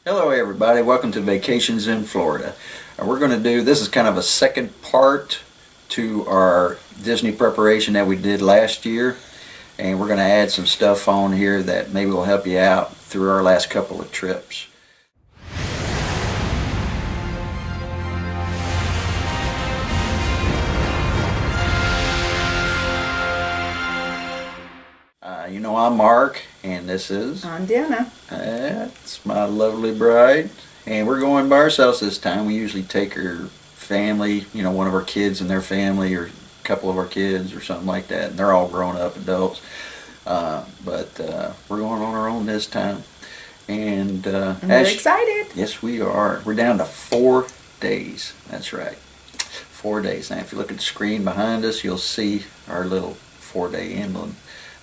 Hello everybody, welcome to Vacations in Florida. We're going to do, this is kind of a second part to our Disney preparation that we did last year, and we're going to add some stuff on here that maybe will help you out through our last couple of trips. You know, I'm Mark, and this is... I'm Deanna. That's my lovely bride. And we're going by ourselves this time. We usually take her family, you know, one of our kids and their family, or a couple of our kids, or something like that. And they're all grown up adults. But we're going on our own this time. And we're excited. Yes, we are. We're down to 4 days. That's right. 4 days. Now, if you look at the screen behind us, you'll see our little 4-day emblem.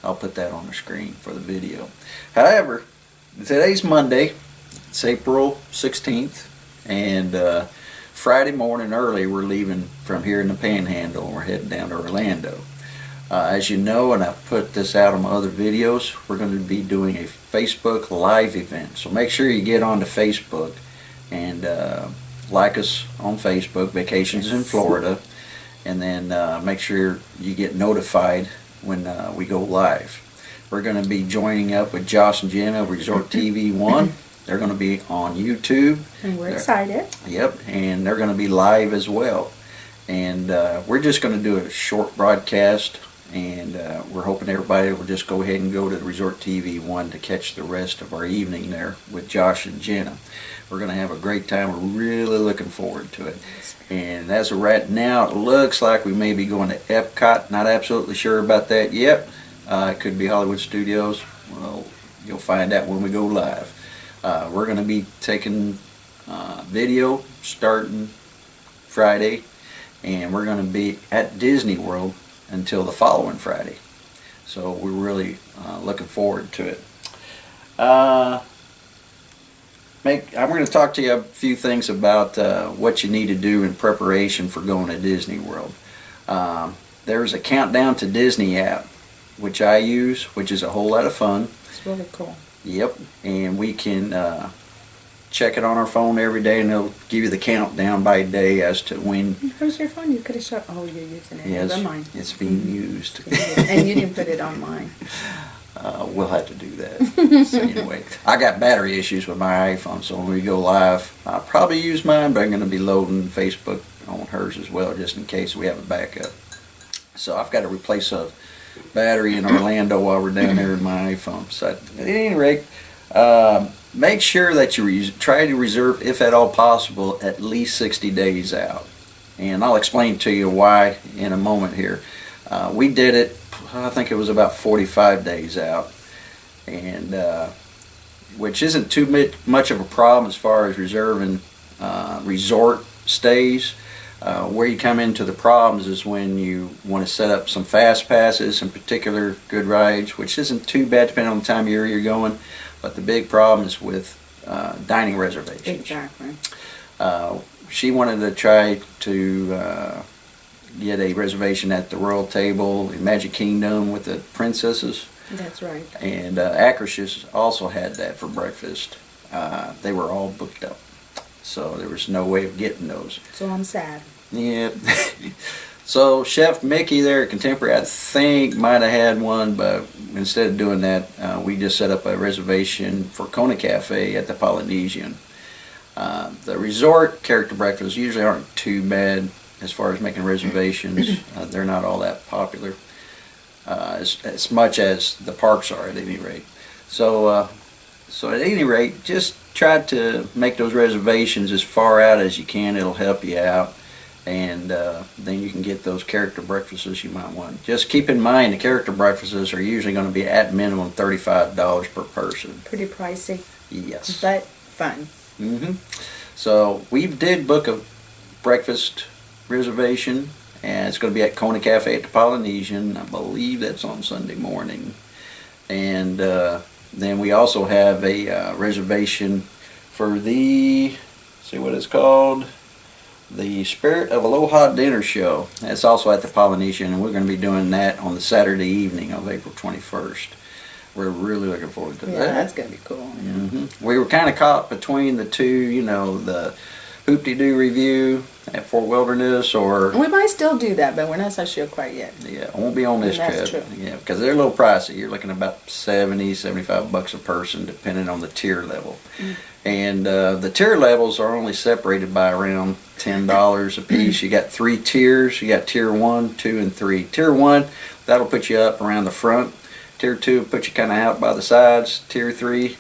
I'll put that on the screen for the video. However, today's Monday. It's April 16th, and Friday morning early we're leaving from here in the Panhandle, and we're heading down to Orlando. As you know, and I've put this out on my other videos, we're going to be doing a Facebook Live event. So make sure you get onto Facebook and like us on Facebook, Vacations in Florida, and then make sure you get notified when we go live. We're going to be joining up with Josh and Jenna of Resort TV 1. They're going to be on YouTube. And we're excited. Yep, and they're going to be live as well. And we're just going to do a short broadcast, and we're hoping everybody will just go ahead and go to the Resort TV 1 to catch the rest of our evening there with Josh and Jenna. We're going to have a great time. We're really looking forward to it. And as of right now, it looks like we may be going to Epcot. Not absolutely sure about that yet. It could be Hollywood Studios. Well, you'll find out when we go live. We're going to be taking video starting Friday, and we're going to be at Disney World until the following Friday. So we're really looking forward to it. I'm going to talk to you a few things about what you need to do in preparation for going to Disney World. There's a Countdown to Disney app, which I use, which is a whole lot of fun. It's really cool. Yep, and we can check it on our phone every day, and it'll give you the countdown by day as to when. Where's your phone? You could have shot. Oh, you're using it. Yes, Never mind. it's being used. And you didn't put it on mine. We'll have to do that. So anyway, I got battery issues with my iPhone, so when we go live, I'll probably use mine, but I'm going to be loading Facebook on hers as well, just in case we have a backup. So I've got to replace a battery in Orlando while we're down there in my iPhone. So at any rate, make sure that you try to reserve, if at all possible, at least 60 days out. And I'll explain to you why in a moment here. We did it, I think it was about 45 days out, and which isn't too much of a problem as far as reserving resort stays. Where you come into the problems is when you want to set up some fast passes, some particular good rides, which isn't too bad depending on the time of year you're going, but the big problem is with dining reservations. Exactly. She wanted to try to get a reservation at the Royal Table in Magic Kingdom with the princesses. That's right. And Akershus also had that for breakfast. They were all booked up, so there was no way of getting those. So I'm sad. Yeah. So Chef Mickey there at Contemporary, I think, might have had one, but instead of doing that, we just set up a reservation for Kona Cafe at the Polynesian. The resort character breakfasts usually aren't too bad as far as making reservations. They're not all that popular, as much as the parks are at any rate. So at any rate, just try to make those reservations as far out as you can. It'll help you out, and then you can get those character breakfasts you might want. Just keep in mind the character breakfasts are usually going to be at minimum $35 per person. Pretty pricey. Yes. But fun. So we did book a breakfast reservation, and it's going to be at Kona Cafe at the Polynesian. I believe that's on Sunday morning. And then we also have a reservation for the, see what it's called, the Spirit of Aloha Dinner Show. That's also at the Polynesian, and we're going to be doing that on the Saturday evening of April 21st. we're really looking forward to Yeah, that. that's gonna be cool. We were kind of caught between the two, you know, the Hoop-de-Doo review at Fort Wilderness, or We might still do that, but we're not so sure quite yet. yeah, I won't be on this That's trip. true. Yeah, because they're a little pricey. You're looking at about $75 a person, depending on the tier level. And the tier levels are only separated by around $10 a piece. You got 3 tiers. You got tier 1, 2, and 3. Tier 1, that'll put you up around the front. Tier 2 will put you kind of out by the sides. Tier 3,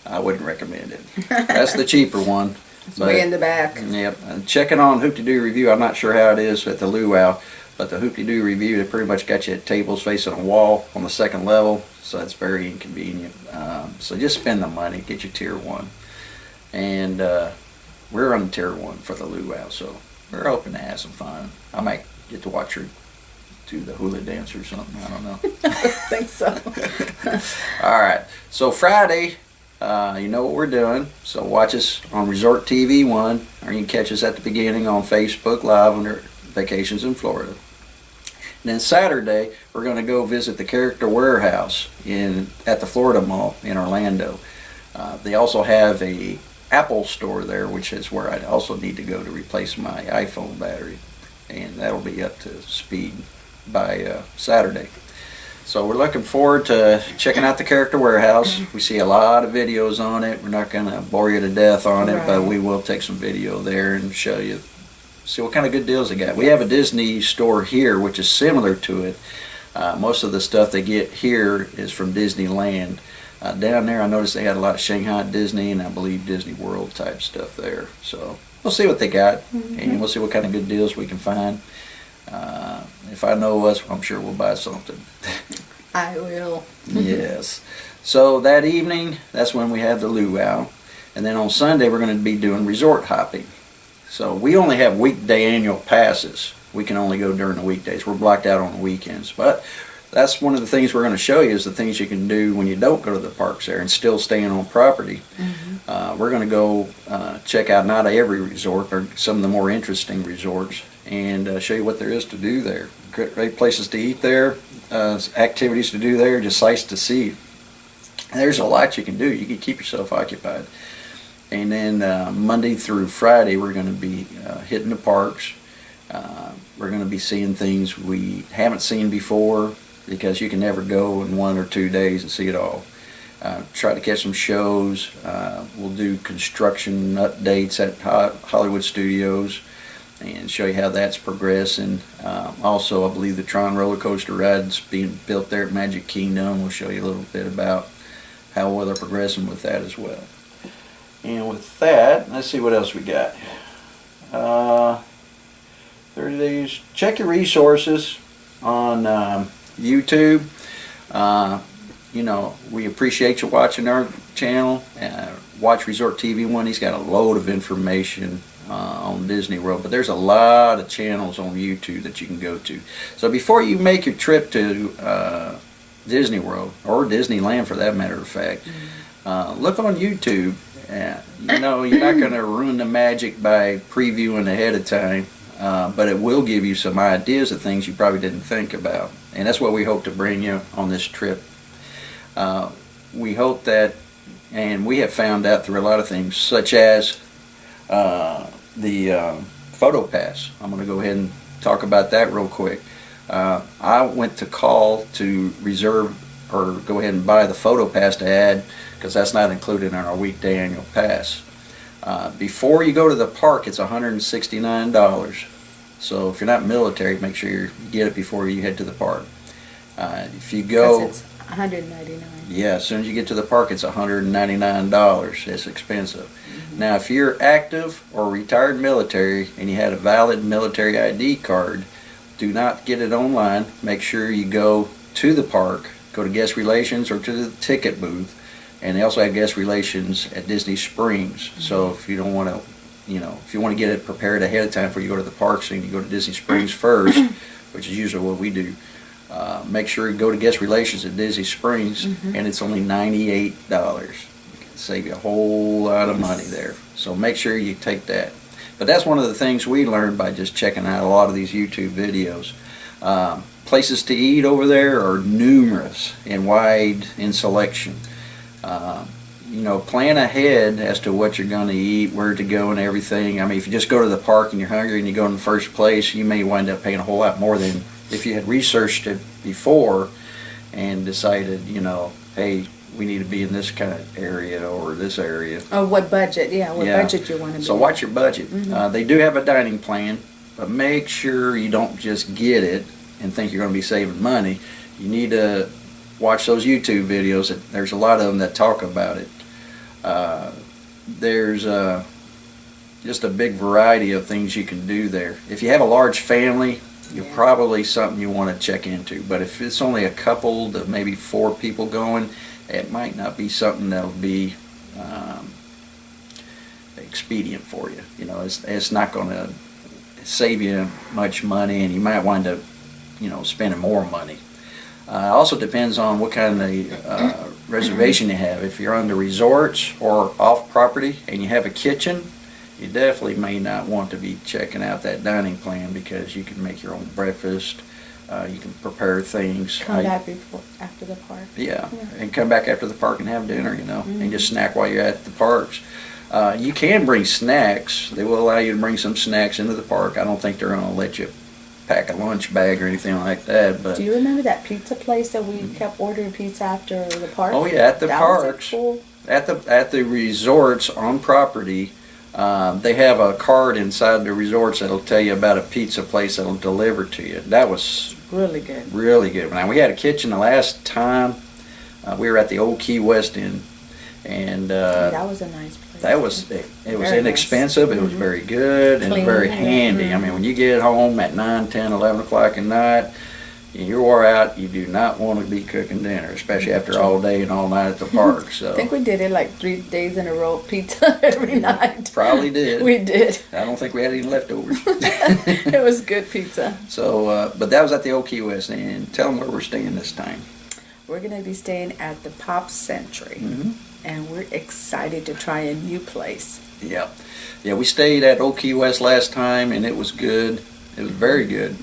I wouldn't recommend it. That's the cheaper one. It's way in the back. Yep. Checking on Hoop-de-Doo review, I'm not sure how it is at the luau, but the Hoop-de-Doo review, they pretty much got you at tables facing a wall on the second level, so it's very inconvenient. So just spend the money, get your tier 1. And we're on tier 1 for the luau, so we're hoping to have some fun. I might get to watch her do the hula dance or something, I don't know. I think so. All right, so Friday, you know what we're doing, so watch us on Resort TV 1, or you can catch us at the beginning on Facebook Live under Vacations in Florida. And then Saturday, we're going to go visit the Character Warehouse at the Florida Mall in Orlando. They also have a Apple store there, which is where I also need to go to replace my iPhone battery, and that'll be up to speed by Saturday. So we're looking forward to checking out the Character Warehouse. We see a lot of videos on it. We're not going to bore you to death on it, but Right. we will take some video there and show you, see what kind of good deals they got. We have a Disney store here, which is similar to it. Most of the stuff they get here is from Disneyland. Down there, I noticed they had a lot of Shanghai Disney and I believe Disney World type stuff there. So we'll see what they got, and we'll see what kind of good deals we can find. If I know us, I'm sure we'll buy something. I will. Yes. So that evening, that's when we have the luau. And then on Sunday, we're going to be doing resort hopping. So we only have weekday annual passes. We can only go during the weekdays. We're blocked out on the weekends. But that's one of the things we're going to show you, is the things you can do when you don't go to the parks there and still staying on property. We're going to go check out not every resort, but some of the more interesting resorts, and show you what there is to do there. Great places to eat there, activities to do there, just sights to see. And there's a lot you can do. You can keep yourself occupied. And then Monday through Friday, we're going to be hitting the parks. We're going to be seeing things we haven't seen before, because you can never go in 1 or 2 days and see it all. Try to catch some shows. We'll do construction updates at Hollywood Studios and show you how that's progressing. Also, I believe the Tron roller coaster ride's being built there at Magic Kingdom. We'll show you a little bit about how well they're progressing with that as well. And with that, let's see what else we got. 30 days. Check your resources on YouTube. You know, we appreciate you watching our channel. Watch Resort TV 1. He's got a load of information on Disney World, but there's a lot of channels on YouTube that you can go to. So before you make your trip to Disney World, or Disneyland for that matter of fact, look on YouTube. You know, you're not going to ruin the magic by previewing ahead of time, but it will give you some ideas of things you probably didn't think about. And that's what we hope to bring you on this trip. We hope that, and we have found out through a lot of things, such as the photo pass. I'm going to go ahead and talk about that real quick. I went to call to reserve or go ahead and buy the photo pass to add, because that's not included in our weekday annual pass. Before you go to the park, it's $169. So if you're not military, make sure you get it before you head to the park. If you go, It's $199. yeah, as soon as you get to the park, it's $199. It's expensive. Now, if you're active or retired military and you had a valid military ID card, do not get it online. Make sure you go to the park, go to guest relations or to the ticket booth. And they also have guest relations at Disney Springs. So if you don't want to, you know, if you want to get it prepared ahead of time before you go to the parks, and you go to Disney Springs first, which is usually what we do, make sure you go to guest relations at Disney Springs, and it's only $98. You can save you a whole lot of money there. So make sure you take that. But that's one of the things we learned by just checking out a lot of these YouTube videos. places to eat over there are numerous and wide in selection. You know, plan ahead as to what you're going to eat, where to go, and everything. I mean, if you just go to the park and you're hungry and you go in the first place, you may wind up paying a whole lot more than if you had researched it before and decided, you know, hey, we need to be in this kind of area or this area. Or what budget, what Yeah. budget you want to be. So watch your budget. Mhm. They do have a dining plan, but make sure you don't just get it and think you're going to be saving money. You need to watch those YouTube videos. There's a lot of them that talk about it. There's just a big variety of things you can do there. If you have a large family, you're Yeah. probably something you want to check into. But if it's only a couple to maybe 4 people going, it might not be something that'll be expedient for you. You know, it's not going to save you much money, and you might wind up, you know, spending more money. It also depends on what kind of reservation you have. If you're on the resorts or off property and you have a kitchen, you definitely may not want to be checking out that dining plan, because you can make your own breakfast. You can prepare things. Come back after the park. Yeah, and come back after the park and have dinner, you know, and just snack while you're at the parks. You can bring snacks. They will allow you to bring some snacks into the park. I don't think they're going to let you pack a lunch bag or anything like that. But do you remember that pizza place that we kept ordering pizza after the park? oh yeah, at the That was parks, cool. at the resorts on property, they have a card inside the resorts that'll tell you about a pizza place that'll deliver to you. That was Really good. really good. Now, we had a kitchen the last time we were at the old Key West Inn, and That was a nice place. that was it was Very inexpensive. nice. It was very good and Clean. very handy. I mean, when you get home at 9, 10, 11 o'clock at night, and you're wore out, you do not want to be cooking dinner, especially after all day and all night at the park. So I think we did it like 3 days in a row, pizza every night. probably did. We did. I don't think we had any leftovers. It was good pizza. So, but that was at the old Key West Inn. Tell them where we're staying this time. We're going to be staying at the Pop Century, Mhm. and we're excited to try a new place. Yeah, we stayed at Old Key West last time, and it was good. It was very good.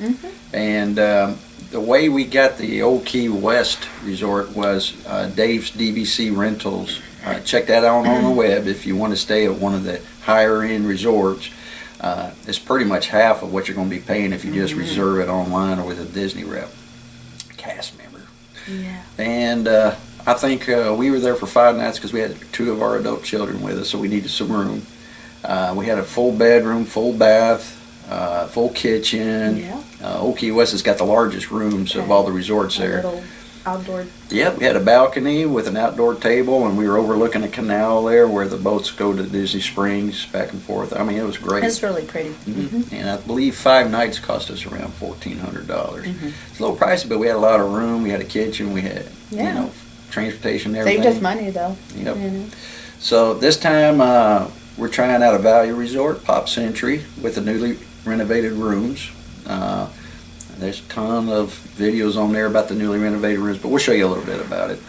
And the way we got the Old Key West resort was Dave's DVC Rentals. Check that out on the web if you want to stay at one of the higher end resorts. It's pretty much half of what you're going to be paying if you just reserve it online or with a Disney rep cast member. Yeah. And I think we were there for 5 nights because we had 2 of our adult children with us, so we needed some room. We had a full bedroom, full bath, full kitchen. Yeah. Old Key West has got the largest rooms of all the resorts A there. little outdoor. Yep, we had a balcony with an outdoor table, and we were overlooking a canal there where the boats go to Disney Springs back and forth. I mean, it was great. It's really pretty. And I believe 5 nights cost us around $1,400. It's a little pricey, but we had a lot of room. We had a kitchen. We had, Yeah. you know, transportation and everything. Saved us money though. Yep. You know. So this time we're trying out a value resort, Pop Century, with the newly renovated rooms. There's a ton of videos on there about the newly renovated rooms, but we'll show you a little bit about it.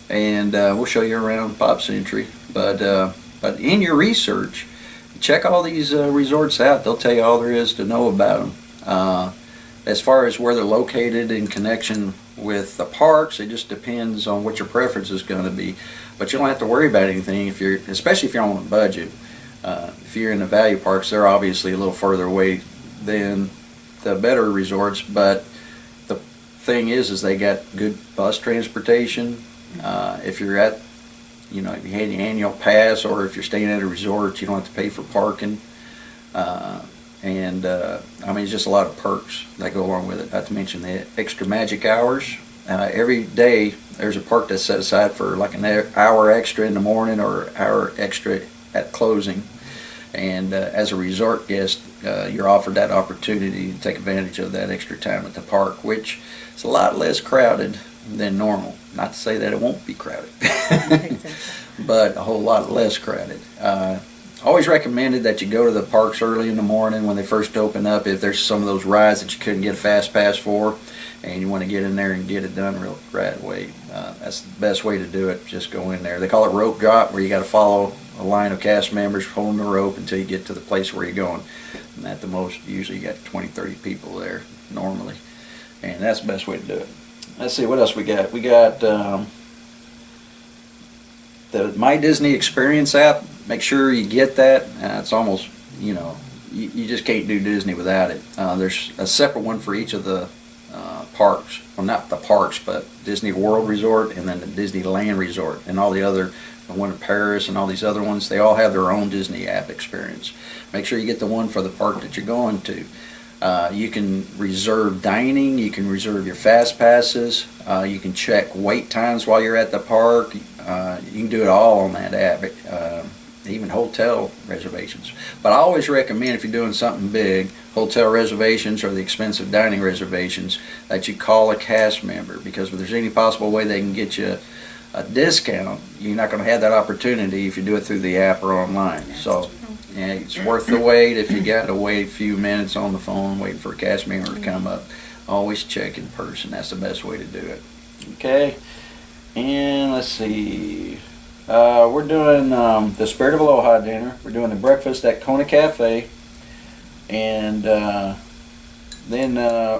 And we'll show you around Pop Century. But in your research, check all these resorts out. They'll tell you all there is to know about them. As far as where they're located in connection with the parks, it just depends on what your preference is going to be. But you don't have to worry about anything especially if you're on a budget. If you're in the value parks, they're obviously a little further away than the better resorts. But the thing is they got good bus transportation. If you're at, if you had an annual pass, or if you're staying at a resort, you don't have to pay for parking. I mean, it's just a lot of perks that go along with it. Not to mention the extra magic hours. Every day there's a park that's set aside for like an hour extra in the morning or an hour extra at closing. And as a resort guest, you're offered that opportunity to take advantage of that extra time at the park, which is a lot less crowded than normal. Not to say that it won't be crowded, but a whole lot less crowded. Always recommended that you go to the parks early in the morning when they first open up, if there's some of those rides that you couldn't get a fast pass for and you want to get in there and get it done right away. That's the best way to do it. Just go in there. They call it rope drop, where you got to follow a line of cast members holding the rope until you get to the place where you're going. And at the most, usually you got 20, 30 people there normally. And that's the best way to do it. Let's see, what else we got? We got the My Disney Experience app. Make sure you get that. It's almost, you just can't do Disney without it. There's a separate one for each of the parks. Well, not the parks, but Disney World Resort and then the Disneyland Resort and all the other, the one in Paris and all these other ones. They all have their own Disney app experience. Make sure you get the one for the park that you're going to. You can reserve dining, you can reserve your fast passes, you can check wait times while you're at the park. You can do it all on that app, even hotel reservations. But I always recommend, if you're doing something big, hotel reservations or the expensive dining reservations, that you call a cast member, because if there's any possible way they can get you a discount, you're not going to have that opportunity if you do it through the app or online. So yeah, it's worth the wait. If you got to wait a few minutes on the phone waiting for a cast member to come up, always check in person. That's the best way to do it. Okay, and let's see. We're doing the Spirit of Aloha dinner. We're doing the breakfast at Kona Cafe, and then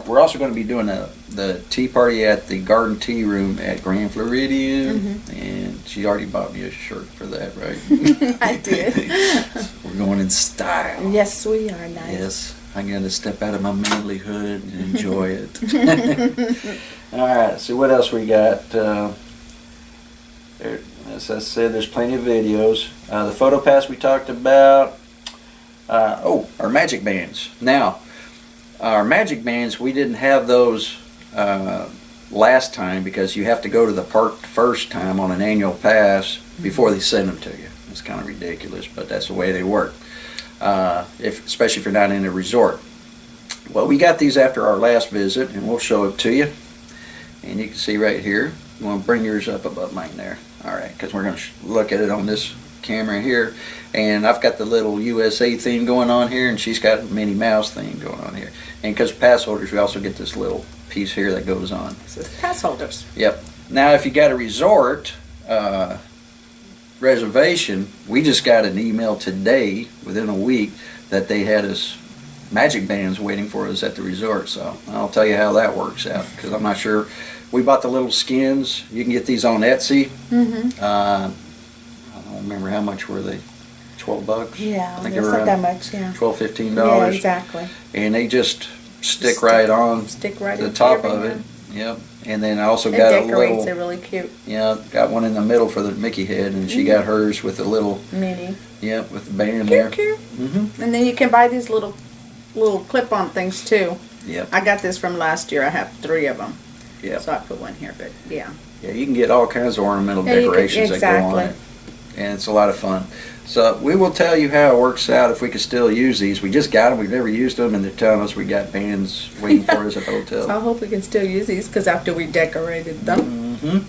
we're also going to be doing the tea party at the Garden Tea Room at Grand Floridian. And she already bought me a shirt for that, right? I did. We're going in style. Yes, we are. Nice. Yes, I'm going to step out of my manlyhood and enjoy it. All right, so what else we got? As I said, there's plenty of videos. The photo pass we talked about. Our magic bands. Now, our magic bands, we didn't have those last time because you have to go to the park first time on an annual pass before they send them to you. It's kind of ridiculous, but that's the way they work. Especially if you're not in a resort. Well, we got these after our last visit, and we'll show it to you. And you can see right here. You want to bring yours up above mine there. All right, because we're going to look at it on this camera here. And I've got the little USA theme going on here, and she's got Minnie Mouse theme going on here. And because pass holders, we also get this little piece here that goes on. So it's pass holders. Yep. Now, if you got a resort reservation, we just got an email today, within a week, that they had us magic bands waiting for us at the resort. So I'll tell you how that works out, because I'm not sure. We bought the little skins. You can get these on Etsy. I don't remember how much were they. $12. Yeah, I think it's not that much. Yeah. $12, $15. Yeah, exactly. And they just stick right on the top of it. Yep. And then I also got a little. They're really cute. Yeah, got one in the middle for the Mickey head, and she got hers with a little Minnie. Yep, with the band Cute, there. cute. And then you can buy these little clip-on things too. Yep. I got this from last year. I have 3 of them. Yeah. So I put one here, but yeah. Yeah, you can get all kinds of ornamental Yeah, decorations that go on it. And it's a lot of fun. So we will tell you how it works out if we can still use these. We just got them. We've never used them, and they're telling us we got bands waiting for us at the hotel. So I hope we can still use these because after we decorated them.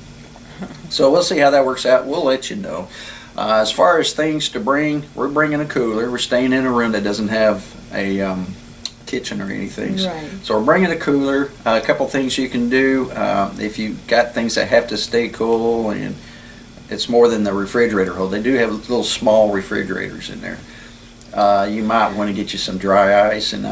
So we'll see how that works out. We'll let you know. As far as things to bring, we're bringing a cooler. We're staying in a room that doesn't have a kitchen or anything. Right. So we're bringing a cooler. A couple things you can do if you got things that have to stay cool, and it's more than the refrigerator hold. They do have little small refrigerators in there. You might want to get you some dry ice and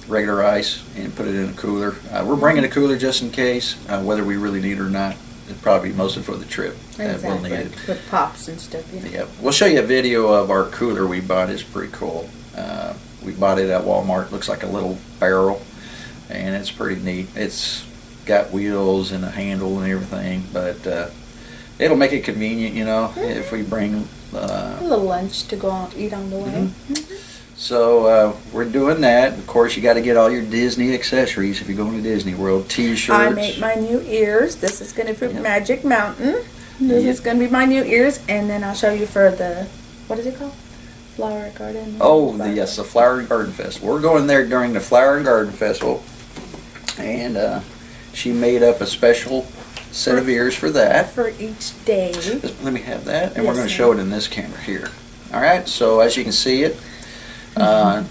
regular ice, and put it in a cooler. We're bringing a cooler just in case, whether we really need it or not. It's probably mostly for the trip that we'll need it. With pops and stuff. Yeah. Yep. We'll show you a video of our cooler we bought. It's pretty cool. We bought it at Walmart. Looks like a little barrel, and it's pretty neat. It's got wheels and a handle and everything, but it'll make it convenient, if we bring A little lunch to go out eat on the way. So we're doing that. Of course, you got to get all your Disney accessories if you're going to Disney World. T-shirts. I made my new ears. This is going to be Magic Mountain. This is going to be my new ears, and then I'll show you for the, what is it called? Flower Garden. Oh, yes, the Flower and Garden Festival. We're going there during the Flower and Garden Festival, and she made up a special set of ears for that. For each day. Let me have that, and we're Yes, going to show it in this camera here. All right, so as you can see it, we're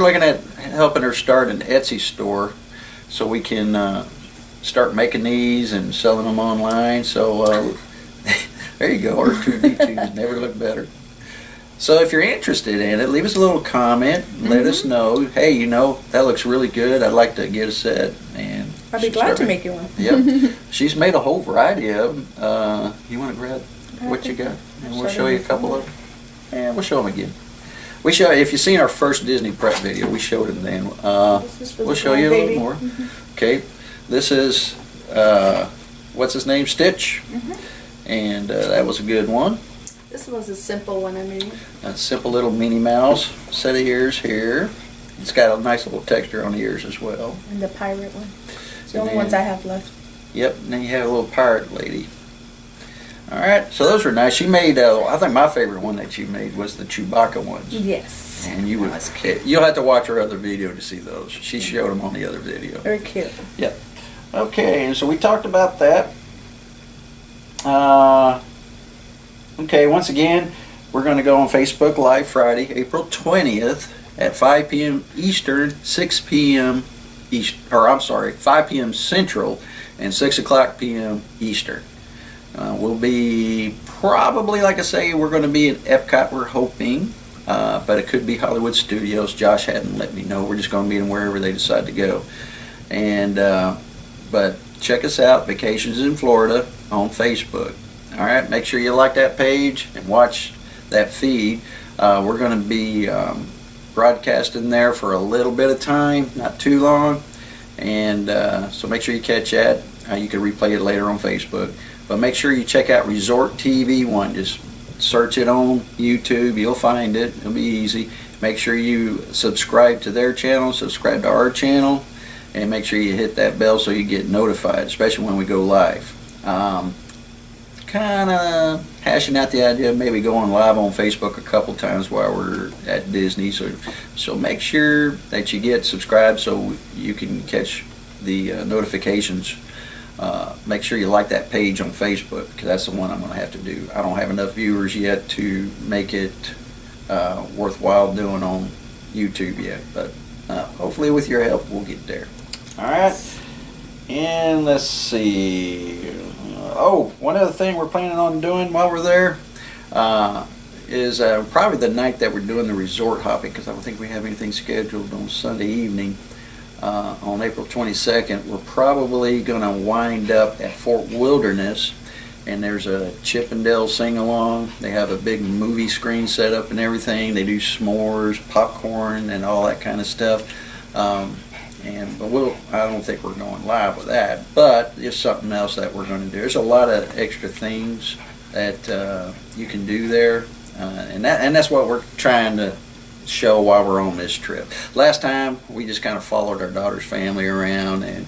looking at helping her start an Etsy store so we can start making these and selling them online. So there you go, our 2D2s never look better. So if you're interested in it, leave us a little comment. Let us know. Hey, that looks really good. I'd like to get a set. And I'll be glad to make you one. Yep. She's made a whole variety of them. You want to grab what you got? And we'll show you a couple of them. And we'll show them again. If you've seen our first Disney prep video, we showed them then. We'll show you a little more. Okay. This is, what's his name? Stitch. And that was a good one. This was a simple one I made. A simple little Minnie Mouse set of ears here. It's got a nice little texture on the ears as well. And the pirate one. It's the only ones I have left. Yep, and then you have a little pirate lady. Alright, so those were nice. She made, I think my favorite one that she made was the Chewbacca ones. Yes. And you'll have to watch her other video to see those. She showed them on the other video. Very cute. Yep. Okay, and so we talked about that. Okay, once again, we're going to go on Facebook Live Friday, April 20th at 5 p.m. Eastern, 6 p.m. 5 p.m. Central, and 6 o'clock p.m. Eastern. We'll be probably, like I say, we're going to be at Epcot, we're hoping, but it could be Hollywood Studios. Josh hadn't let me know. We're just going to meet them wherever they decide to go. And but check us out, Vacations in Florida, on Facebook. All right, make sure you like that page and watch that feed. We're going to be broadcasting there for a little bit of time, not too long, and so make sure you catch that. You can replay it later on Facebook, but make sure you check out Resort TV 1. Just search it on YouTube, you'll find it. It'll be easy. Make sure you subscribe to their channel, subscribe to our channel, and make sure you hit that bell so you get notified, especially when we go live. Kind of hashing out the idea of maybe going live on Facebook a couple times while we're at Disney, so make sure that you get subscribed so you can catch the notifications. Make sure you like that page on Facebook, because that's the one I'm going to have to do. I don't have enough viewers yet to make it worthwhile doing on YouTube yet, but hopefully with your help we'll get there. Alright, and let's see. One other thing we're planning on doing while we're there is probably the night that we're doing the resort hopping, because I don't think we have anything scheduled on Sunday evening. On April 22nd, we're probably going to wind up at Fort Wilderness, and there's a Chippendale sing-along. They have a big movie screen set up and everything. They do s'mores, popcorn, and all that kind of stuff. But I don't think we're going live with that, but it's something else that we're going to do. There's a lot of extra things that you can do there, and that's what we're trying to show while we're on this trip. Last time we just kind of followed our daughter's family around, and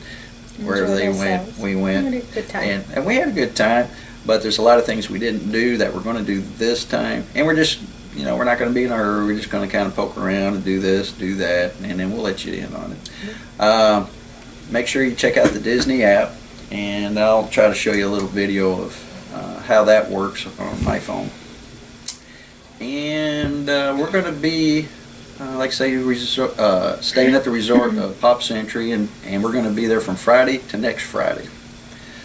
wherever they went, we went. We had a good time. And we had a good time, but there's a lot of things we didn't do that we're going to do this time, and we're just, we're not going to be in a hurry. We're just going to kind of poke around and do this, do that, and then we'll let you in on it. Make sure you check out the Disney app, and I'll try to show you a little video of how that works on my phone. And we're going to be, like I say, staying at the resort of Pop Century, and we're going to be there from Friday to next Friday.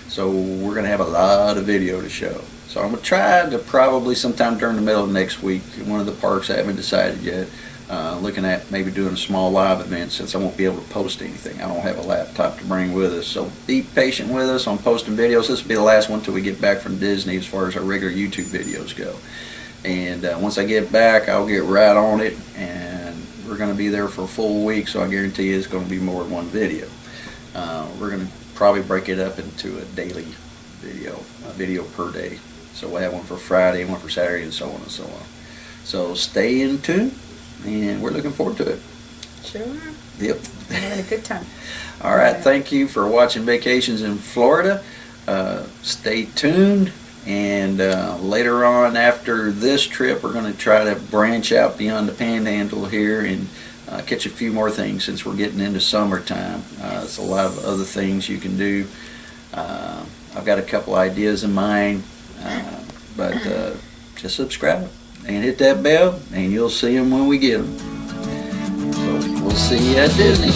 So we're going to have a lot of video to show. So I'm going to try to probably sometime during the middle of next week, one of the parks I haven't decided yet, looking at maybe doing a small live event, since I won't be able to post anything. I don't have a laptop to bring with us. So be patient with us on posting videos. This will be the last one until we get back from Disney as far as our regular YouTube videos go. And once I get back, I'll get right on it, and we're going to be there for a full week, so I guarantee you it's going to be more than one video. We're going to probably break it up into a daily video, a video per day. So we'll have one for Friday, one for Saturday, and so on and so on. So stay in tune, and we're looking forward to it. Sure. Yep. We're having a good time. All right. Thank you for watching Vacations in Florida. Stay tuned. And later on, after this trip, we're going to try to branch out beyond the Panhandle here and catch a few more things, since we're getting into summertime. There's a lot of other things you can do. I've got a couple ideas in mind, but just subscribe and hit that bell, and you'll see them when we get them. So we'll see you at Disney.